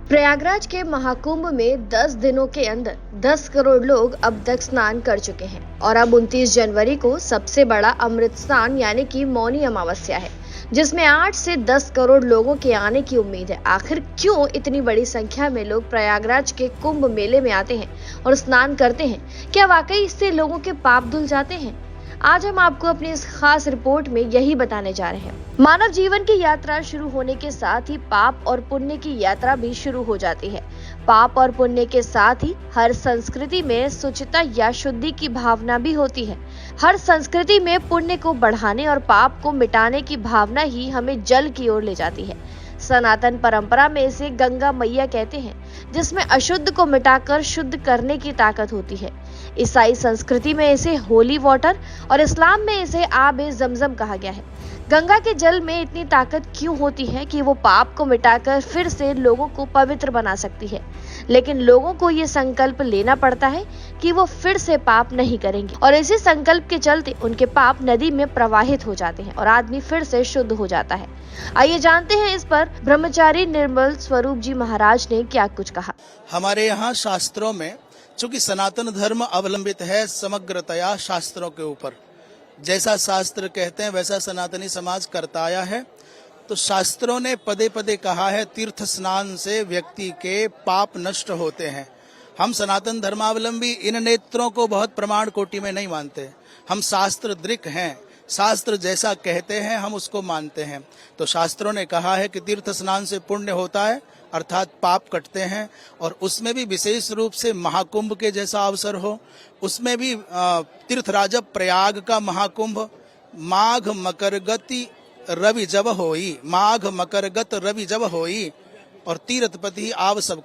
प्रयागराज के महाकुंभ में 10 दिनों के अंदर 10 करोड़ लोग अब तक स्नान कर चुके हैं और अब 29 जनवरी को सबसे बड़ा अमृत स्नान यानी कि मौनी अमावस्या है, जिसमें 8 से 10 करोड़ लोगों के आने की उम्मीद है। आखिर क्यों इतनी बड़ी संख्या में लोग प्रयागराज के कुंभ मेले में आते हैं और स्नान करते हैं? क्या वाकई इससे लोगों के पाप धुल जाते हैं? आज हम आपको अपनी इस खास रिपोर्ट में यही बताने जा रहे हैं। मानव जीवन की यात्रा शुरू होने के साथ ही पाप और पुण्य की यात्रा भी शुरू हो जाती है। पाप और पुण्य के साथ ही हर संस्कृति में शुचिता या शुद्धि की भावना भी होती है। हर संस्कृति में पुण्य को बढ़ाने और पाप को मिटाने की भावना ही हमें जल की ओर ले जाती है। सनातन परंपरा में इसे गंगा मैया कहते हैं, जिसमें अशुद्ध को मिटाकर शुद्ध करने की ताकत होती है। ईसाई संस्कृति में इसे होली वाटर और इस्लाम में इसे आब जमजम कहा गया है। गंगा के जल में इतनी ताकत क्यों होती है कि वो पाप को मिटाकर फिर से लोगों को पवित्र बना सकती है, लेकिन लोगों को ये संकल्प लेना पड़ता है कि वो फिर से पाप नहीं करेंगे और इसी संकल्प के चलते उनके पाप नदी में प्रवाहित हो जाते हैं और आदमी फिर से शुद्ध हो जाता है। आइए जानते हैं इस पर ब्रह्मचारी निर्मल स्वरूप जी महाराज ने क्या कुछ कहा। हमारे यहाँ शास्त्रों में, चूंकि सनातन धर्म अवलंबित है समग्रतया शास्त्रों के ऊपर, जैसा शास्त्र कहते हैं वैसा सनातनी समाज करता आया है। तो शास्त्रों ने पदे पदे कहा है तीर्थ स्नान से व्यक्ति के पाप नष्ट होते हैं। हम सनातन धर्मावलंबी इन नेत्रों को बहुत प्रमाण कोटि में नहीं मानते। हम शास्त्र दृक् हैं, शास्त्र जैसा कहते हैं हम उसको मानते हैं। तो शास्त्रों ने कहा है कि तीर्थ स्नान से पुण्य होता है, अर्थात पाप कटते हैं, और उसमें भी विशेष रूप से महाकुंभ के जैसा अवसर हो, उसमें भी तीर्थराज प्रयाग का महाकुंभ माघ मकरगति रवि जब होई, माघ मकरगत रवि जब होई, और तीर्थपति आव सब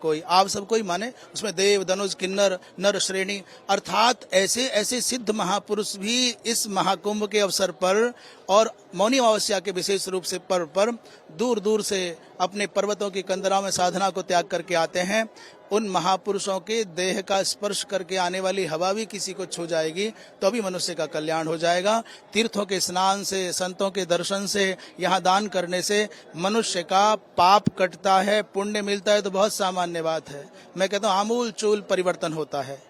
कोई माने उसमें देव धनुष किन्नर नर श्रेणी, अर्थात ऐसे ऐसे सिद्ध महापुरुष भी इस महाकुंभ के अवसर पर और मौनी अमावस्या के विशेष रूप से पर्व पर दूर दूर से अपने पर्वतों की कंदराओं में साधना को त्याग करके आते हैं। उन महापुरुषों के देह का स्पर्श करके आने वाली हवा भी किसी को छू जाएगी तो भी मनुष्य का कल्याण हो जाएगा। तीर्थों के स्नान से, संतों के दर्शन से, यहाँ दान करने से मनुष्य का पाप कटता है, पुण्य मिलता है, तो बहुत सामान्य बात है। मैं कहता हूँ आमूल चूल परिवर्तन होता है,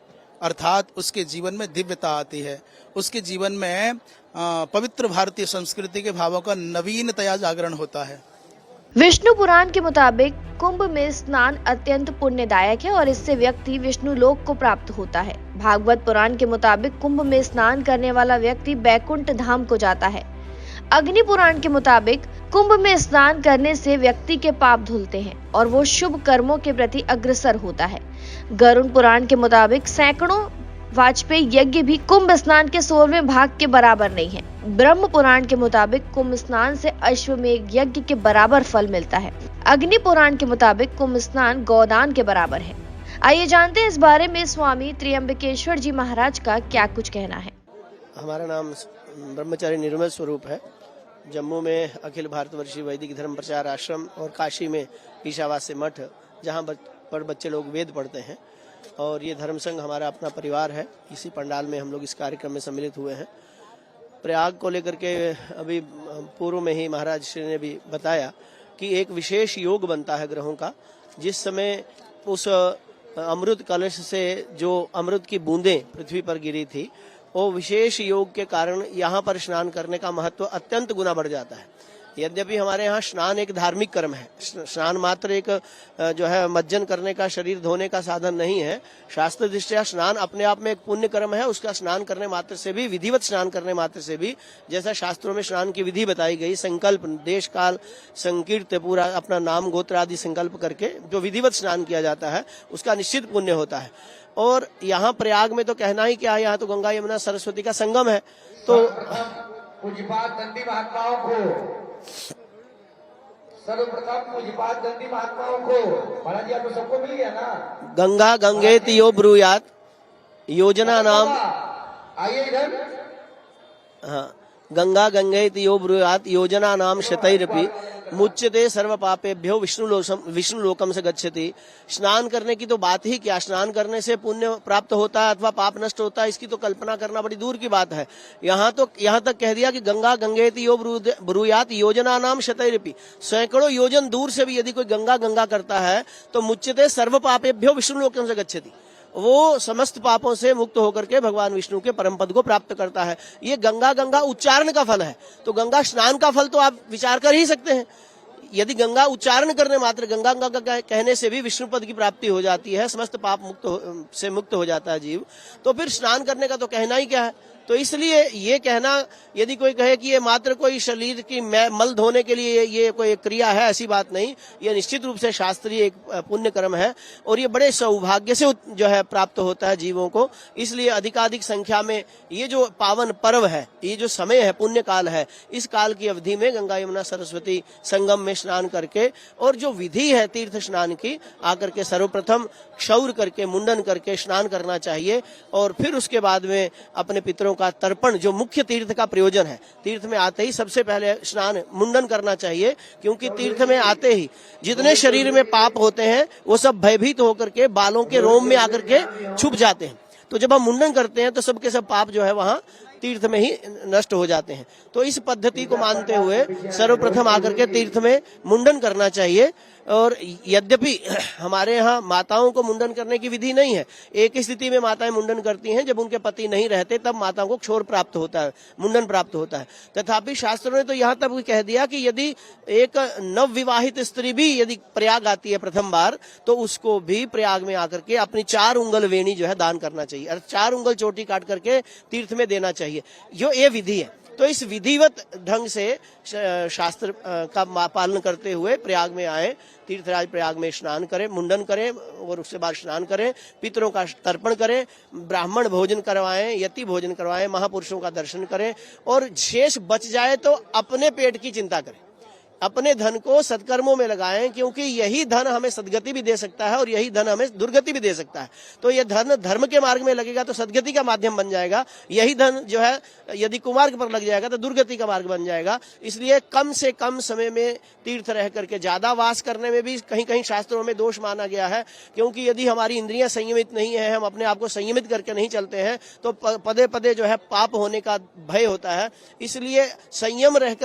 अर्थात उसके जीवन में दिव्यता आती है, उसके जीवन में पवित्र भारतीय संस्कृति के भावों का नवीनतया जागरण होता है। विष्णु पुराण के मुताबिक कुंभ में स्नान अत्यंत पुण्यदायक है और इससे व्यक्ति विष्णु लोक को प्राप्त होता है। भागवत पुराण के मुताबिक कुंभ में स्नान करने वाला व्यक्ति बैकुंठ धाम को जाता है। अग्नि पुराण के मुताबिक कुंभ में स्नान करने से व्यक्ति के पाप धुलते हैं और वो शुभ कर्मों के प्रति अग्रसर होता है। गरुड़ पुराण के मुताबिक सैकड़ों वाजपेयी यज्ञ भी कुंभ स्नान के 16वें भाग के बराबर नहीं है। ब्रह्म पुराण के मुताबिक कुंभ स्नान से अश्वमेध यज्ञ के बराबर फल मिलता है। अग्नि पुराण के मुताबिक कुंभ स्नान गोदान के बराबर है। आइए जानते हैं इस बारे में स्वामी त्र्यंबकेश्वर जी महाराज का क्या कुछ कहना है। हमारा नाम ब्रह्मचारी निर्मल स्वरूप है। जम्मू में अखिल भारतवर्षीय वैदिक धर्म प्रचार आश्रम और काशी में ईशावास्य मठ, जहाँ पर बच्चे लोग वेद पढ़ते हैं, और ये धर्म संघ हमारा अपना परिवार है। इसी पंडाल में हम लोग इस कार्यक्रम में सम्मिलित हुए हैं। प्रयाग को लेकर के अभी पूर्व में ही महाराज श्री ने भी बताया कि एक विशेष योग बनता है ग्रहों का। जिस समय उस अमृत कलश से जो अमृत की बूंदें पृथ्वी पर गिरी थी, वो विशेष योग के कारण यहाँ पर स्नान करने का महत्व अत्यंत गुना बढ़ जाता है। यद्यपि हमारे यहाँ स्नान एक धार्मिक कर्म है, स्नान मात्र एक जो है मज्जन करने का, शरीर धोने का साधन नहीं है। शास्त्र दृष्टया स्नान अपने आप में एक पुण्य कर्म है। उसका स्नान करने मात्र से भी, विधिवत स्नान करने मात्र से भी, जैसा शास्त्रों में स्नान की विधि बताई गई, संकल्प, देश काल संकीर्त, पूरा अपना नाम गोत्र आदि संकल्प करके जो विधिवत स्नान किया जाता है उसका निश्चित पुण्य होता है। और यहाँ प्रयाग में तो कहना ही क्या है, यहाँ तो गंगा यमुना सरस्वती का संगम है। तो पूज्यपाद दंडी महात्माओं को, सर्वप्रथम पूज्यपाद दंडी महात्माओं को, महाराज जी आपको सबको मिल गया ना। गंगा गंगेति यो ब्रूयात योजना नाम, आइए इधर। हाँ, गंगा गंगेति यो ब्रूयात योजना नाम शतैरपि मुच्यते सर्व पापेभ्यो विष्णु लोकम से गच्छति। स्नान करने की तो बात ही क्या, स्नान करने से पुण्य प्राप्त होता है अथवा पाप नष्ट होता है, इसकी तो कल्पना करना बड़ी दूर की बात है। यहाँ तक कह दिया कि गंगा गंगेति यो ब्रूयात योजना नाम शतैरपि, सैकड़ों योजन दूर से भी यदि कोई गंगा गंगा करता है तो मुच्यते सर्व पापेभ्यो विष्णु लोकम से गच्छति, वो समस्त पापों से मुक्त होकर के भगवान विष्णु के परम पद को प्राप्त करता है। ये गंगा गंगा उच्चारण का फल है, तो गंगा स्नान का फल तो आप विचार कर ही सकते हैं। यदि गंगा उच्चारण करने मात्र गंगा गंगा कहने से भी विष्णु पद की प्राप्ति हो जाती है, समस्त पाप से मुक्त हो जाता है जीव, तो फिर स्नान करने का तो कहना ही क्या है। तो इसलिए ये कहना, यदि कोई कहे कि ये मात्र कोई शरीर की मल धोने के लिए ये कोई क्रिया है, ऐसी बात नहीं। ये निश्चित रूप से शास्त्रीय एक पुण्य कर्म है और ये बड़े सौभाग्य से जो है प्राप्त होता है जीवों को। इसलिए अधिकाधिक संख्या में ये जो पावन पर्व है, ये जो समय है, पुण्य काल है, इस काल की अवधि में गंगा यमुना सरस्वती संगम में स्नान करके, और जो विधि है तीर्थ स्नान की, आकर के सर्वप्रथम क्षौर करके मुंडन करके स्नान करना चाहिए। और फिर उसके बाद में अपने पितरों का तर्पण, जो मुख्य तीर्थ का प्रयोजन है, तीर्थ में आते ही सबसे पहले स्नान मुंडन करना चाहिए, क्योंकि तीर्थ में आते ही जितने शरीर में पाप होते हैं वो सब भयभीत होकर के बालों के रोम में आकर के छुप जाते हैं। तो जब हम मुंडन करते हैं तो सबके सब पाप जो है वहां तीर्थ में ही नष्ट हो जाते हैं। तो इस पद्धति को मानते हुए सर्वप्रथम आकर के तीर्थ में मुंडन करना चाहिए। और यद्यपि हमारे यहाँ माताओं को मुंडन करने की विधि नहीं है, एक स्थिति में माताएं मुंडन करती हैं, जब उनके पति नहीं रहते तब माताओं को क्षौर प्राप्त होता है, मुंडन प्राप्त होता है। तथापि शास्त्रों ने तो यहाँ तक भी कह दिया कि यदि एक नव विवाहित स्त्री भी यदि प्रयाग आती है प्रथम बार, तो उसको भी प्रयाग में आकर के अपनी 4 उंगल वेणी जो है दान करना चाहिए, और 4 उंगल चोटी काट करके तीर्थ में देना चाहिए। जो ये विधि है, तो इस विधिवत ढंग से शास्त्र का पालन करते हुए प्रयाग में आए, तीर्थराज प्रयाग में स्नान करें, मुंडन करें और उसके बाद स्नान करें, पितरों का तर्पण करें, ब्राह्मण भोजन करवाएं, यति भोजन करवाएं, महापुरुषों का दर्शन करें, और शेष बच जाए तो अपने पेट की चिंता करें, अपने धन को सत्कर्मों में लगाएं, क्योंकि यही धन हमें सदगति भी दे सकता है और यही धन हमें दुर्गति भी दे सकता है। तो यह धन धर्म के मार्ग में लगेगा तो सदगति का माध्यम बन जाएगा, यही धन जो है यदि कुमार्ग पर लग जाएगा तो दुर्गति का मार्ग बन जाएगा। इसलिए कम से कम समय में तीर्थ रह करके ज्यादा वास करने में भी कहीं कहीं शास्त्रों में दोष माना गया है, क्योंकि यदि हमारी इंद्रियां संयमित नहीं है, हम अपने आप को संयमित करके नहीं चलते हैं, तो पदे पदे जो है पाप होने का भय होता है। इसलिए संयम रख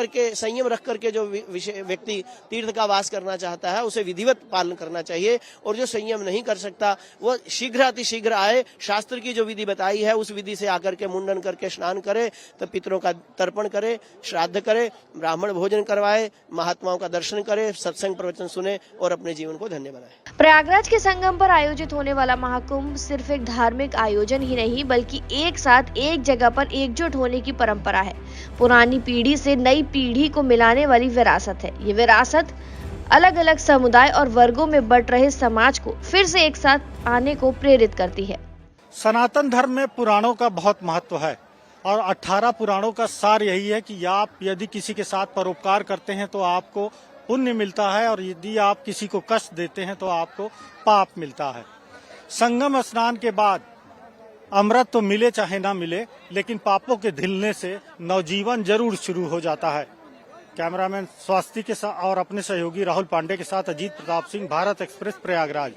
करके जो व्यक्ति तीर्थ का वास करना चाहता है उसे विधिवत पालन करना चाहिए, और जो संयम नहीं कर सकता वो शीघ्र अतिशीघ्र आए, शास्त्र की जो विधि बताई है उस विधि से आकर के मुंडन करके स्नान करे, तो पितरों का तर्पण करे, श्राद्ध करे, ब्राह्मण भोजन करवाए, महात्माओं का दर्शन करे, सत्संग प्रवचन सुने और अपने जीवन को धन्य बनाए। प्रयागराज के संगम पर आयोजित होने वाला महाकुंभ सिर्फ एक धार्मिक आयोजन ही नहीं, बल्कि एक साथ एक जगह पर एकजुट होने की परंपरा है। पुरानी पीढ़ी से नई पीढ़ी को मिलाने वाली विरासत है। ये विरासत अलग अलग समुदाय और वर्गों में बंट रहे समाज को फिर से एक साथ आने को प्रेरित करती है। सनातन धर्म में पुराणों का बहुत महत्व है और 18 पुराणों का सार यही है कि आप यदि किसी के साथ परोपकार करते हैं तो आपको पुण्य मिलता है, और यदि आप किसी को कष्ट देते हैं तो आपको पाप मिलता है। संगम स्नान के बाद अमृत तो मिले चाहे ना मिले, लेकिन पापों के धुलने से नवजीवन जरूर शुरू हो जाता है। कैमरामैन स्वास्ति के साथ और अपने सहयोगी राहुल पांडे के साथ अजीत प्रताप सिंह, भारत एक्सप्रेस, प्रयागराज।